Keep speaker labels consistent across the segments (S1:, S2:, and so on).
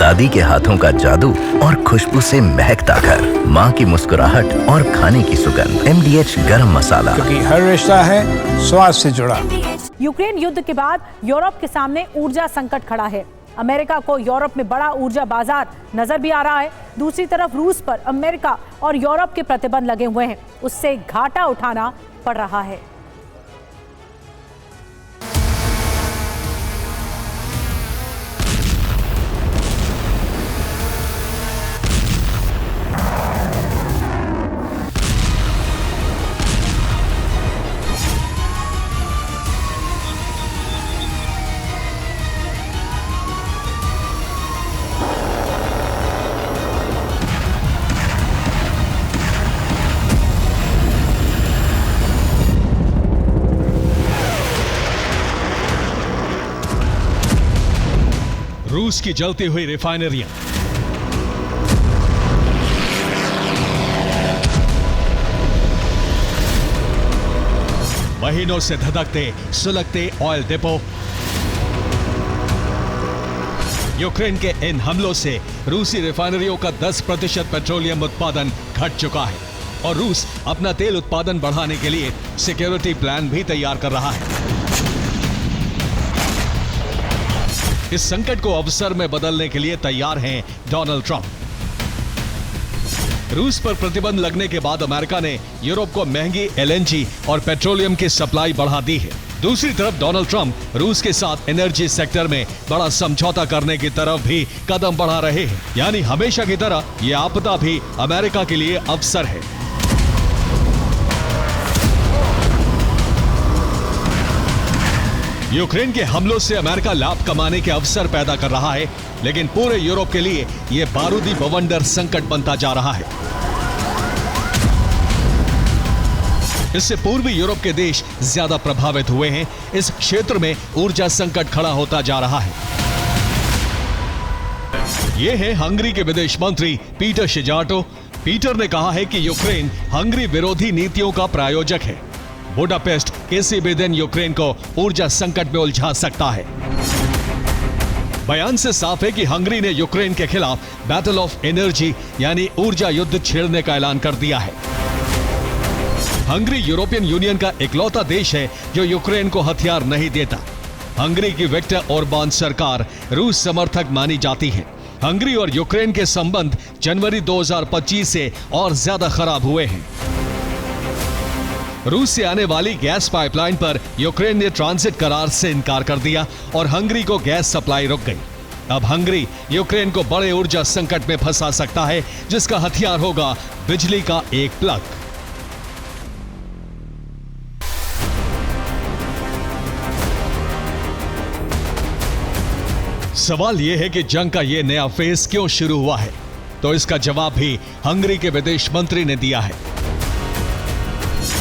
S1: दादी के हाथों का जादू और खुशबू से महकता घर, माँ की मुस्कुराहट और खाने की सुगंध। MDH गरम मसाला,
S2: क्योंकि हर रिश्ता है स्वाद से जुड़ा।
S3: यूक्रेन युद्ध के बाद यूरोप के सामने ऊर्जा संकट खड़ा है। अमेरिका को यूरोप में बड़ा ऊर्जा बाजार नजर भी आ रहा है। दूसरी तरफ रूस पर अमेरिका और यूरोप के प्रतिबंध लगे हुए हैं, उससे घाटा उठाना पड़ रहा है।
S4: रूस की जलती हुई रिफाइनरियां, महीनों से धधकते सुलगते ऑयल डिपो। यूक्रेन के इन हमलों से रूसी रिफाइनरियों का 10% पेट्रोलियम उत्पादन घट चुका है और रूस अपना तेल उत्पादन बढ़ाने के लिए सिक्योरिटी प्लान भी तैयार कर रहा है। इस संकट को अवसर में बदलने के लिए तैयार हैं डोनाल्ड ट्रंप। रूस पर प्रतिबंध लगने के बाद अमेरिका ने यूरोप को महंगी LNG और पेट्रोलियम की सप्लाई बढ़ा दी है। दूसरी तरफ डोनाल्ड ट्रंप रूस के साथ एनर्जी सेक्टर में बड़ा समझौता करने की तरफ भी कदम बढ़ा रहे हैं। यानी हमेशा की तरह यह आपदा भी अमेरिका के लिए अवसर है। यूक्रेन के हमलों से अमेरिका लाभ कमाने के अवसर पैदा कर रहा है, लेकिन पूरे यूरोप के लिए यह बारूदी बवंडर संकट बनता जा रहा है। इससे पूर्वी यूरोप के देश ज्यादा प्रभावित हुए हैं। इस क्षेत्र में ऊर्जा संकट खड़ा होता जा रहा है। ये है हंगरी के विदेश मंत्री पीटर शिजार्टो। पीटर ने कहा है कि यूक्रेन हंगरी विरोधी नीतियों का प्रायोजक है। बुडापेस्ट किसी भी दिन यूक्रेन को ऊर्जा संकट में उलझा सकता है। बयान से साफ है कि हंगरी ने यूक्रेन के खिलाफ बैटल ऑफ एनर्जी यानी ऊर्जा युद्ध छेड़ने का ऐलान कर दिया है। हंगरी यूरोपियन यूनियन का इकलौता देश है जो यूक्रेन को हथियार नहीं देता। हंगरी की विक्टर ओरबान सरकार रूस समर्थक मानी जाती है। हंगरी और यूक्रेन के संबंध जनवरी 2025 से और ज्यादा खराब हुए हैं। रूस से आने वाली गैस पाइपलाइन पर यूक्रेन ने ट्रांजिट करार से इनकार कर दिया और हंगरी को गैस सप्लाई रुक गई। अब हंगरी यूक्रेन को बड़े ऊर्जा संकट में फंसा सकता है, जिसका हथियार होगा बिजली का एक प्लग। सवाल यह है कि जंग का यह नया फेज क्यों शुरू हुआ है, तो इसका जवाब भी हंगरी के विदेश मंत्री ने दिया है।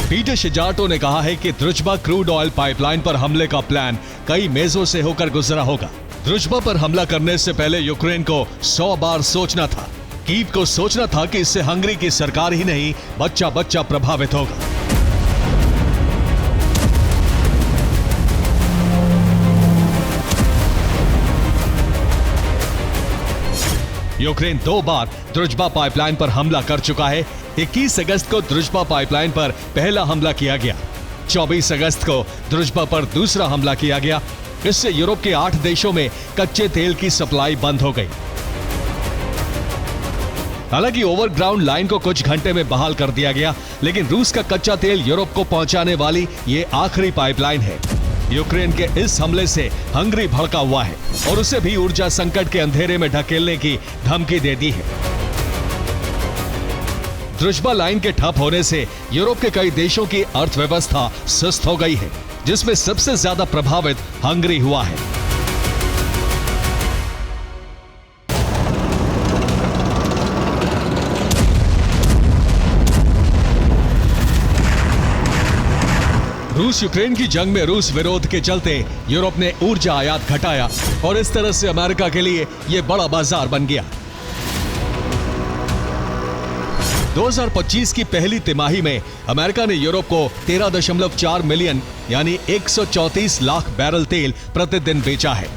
S4: पीटर शिजार्टो ने कहा है कि द्रुजबा क्रूड ऑयल पाइपलाइन पर हमले का प्लान कई मेजों से होकर गुजरा होगा। द्रुजबा पर हमला करने से पहले यूक्रेन को 100 बार सोचना था। कीव को सोचना था कि इससे हंगरी की सरकार ही नहीं, बच्चा बच्चा प्रभावित होगा। यूक्रेन 2 बार द्रुजबा पाइपलाइन पर हमला कर चुका है। 21 अगस्त को द्रुजबा पाइपलाइन पर पहला हमला किया गया। 24 अगस्त को द्रुजबा पर दूसरा हमला किया गया। इससे यूरोप के 8 देशों में कच्चे तेल की सप्लाई बंद हो गई। हालांकि ओवरग्राउंड लाइन को कुछ घंटे में बहाल कर दिया गया, लेकिन रूस का कच्चा तेल यूरोप को पहुंचाने वाली ये आखिरी पाइपलाइन है। यूक्रेन के इस हमले से हंगरी भड़का हुआ है और उसे भी ऊर्जा संकट के अंधेरे में ढकेलने की धमकी दे दी है। द्रुजबा लाइन के ठप होने से यूरोप के कई देशों की अर्थव्यवस्था सुस्त हो गई है, जिसमें सबसे ज्यादा प्रभावित हंगरी हुआ है। रूस यूक्रेन की जंग में रूस विरोध के चलते यूरोप ने ऊर्जा आयात घटाया और इस तरह से अमेरिका के लिए यह बड़ा बाजार बन गया। 2025 की पहली तिमाही में अमेरिका ने यूरोप को 13.4 मिलियन यानी 134 लाख बैरल तेल प्रतिदिन बेचा है।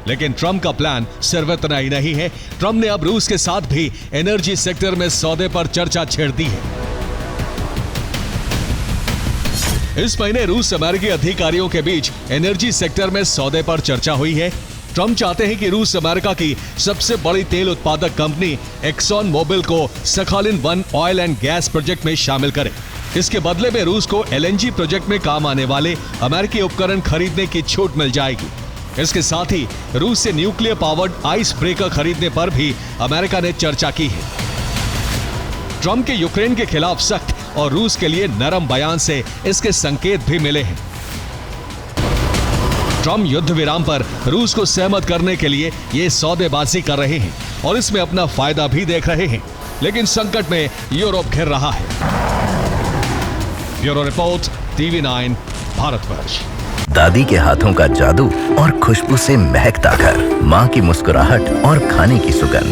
S4: लेकिन ट्रम्प का प्लान सिर्फ इतना ही नहीं है। ट्रम्प ने अब रूस के साथ भी एनर्जी सेक्टर में सौदे पर चर्चा छेड़ दी है। इस महीने रूस अमेरिकी अधिकारियों के बीच एनर्जी सेक्टर में सौदे पर चर्चा हुई है। ट्रम्प चाहते हैं कि रूस अमेरिका की सबसे बड़ी तेल उत्पादक कंपनी एक्सॉन मोबिल को Sakhalin 1 oil and gas project में शामिल करे। इसके बदले में रूस को एलएनजी प्रोजेक्ट में काम आने वाले अमेरिकी उपकरण खरीदने की छूट मिल जाएगी। इसके साथ ही रूस से न्यूक्लियर पावर्ड आइस ब्रेकर खरीदने पर भी अमेरिका ने चर्चा की है। ट्रम्प के यूक्रेन के खिलाफ सख्त और रूस के लिए नरम बयान से इसके संकेत भी मिले हैं। ट्रम्प युद्ध विराम पर रूस को सहमत करने के लिए ये सौदेबाजी कर रहे हैं और इसमें अपना फायदा भी देख रहे हैं, लेकिन संकट में यूरोप घिर रहा है। Bureau report, TV9 Bharatvarsh.
S1: दादी के हाथों का जादू और खुशबू से महकता घर, माँ की मुस्कुराहट और खाने की सुगंध।